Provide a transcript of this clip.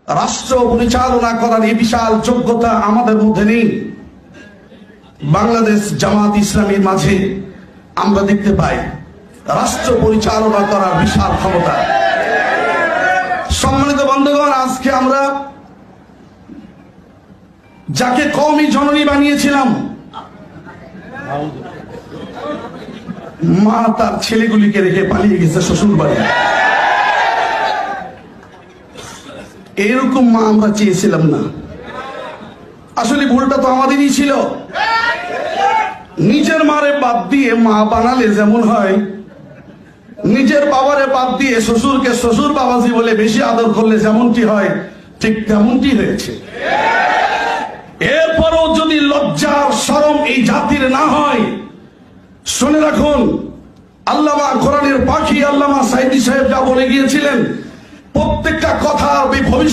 রাষ্ট্র পরিচালনা করার এই বিশাল যোগ্যতা আমাদের মধ্যে নেই। বাংলাদেশ জামাত ইসলামীর মাঝে আমরা দেখতে পাই রাষ্ট্র পরিচালনা করার বিশাল ক্ষমতা। সম্মানিত বন্ধুগণ, আজকে আমরা যাকে কওমি জননী বানিয়েছিলাম, মা তার ছেলেগুলিকে রেখে পালিয়ে গেছে শ্বশুর বাড়ি। এরকম মা আমরা চেয়েছিলাম না। আসলে ভুলটা তো আমাদেরই ছিল। নিজের মারে বাদ দিয়ে মা বানালে যেমন হয়, নিজের বাবারে বাদ দিয়ে শ্বশুরকে শ্বশুর বাবাজি বলে বেশি আদর করলে যেমনটি হয়, ঠিক তেমনটি হয়েছে। এরপরও যদি লজ্জার শরম এই জাতির না হয়, শুনে রাখুন, আল্লামা কোরআনের পাখি আল্লামা সাইদি সাহেব যা বলে গিয়েছিলেন, প্রত্যেকটা কথা ভবিষ্যৎ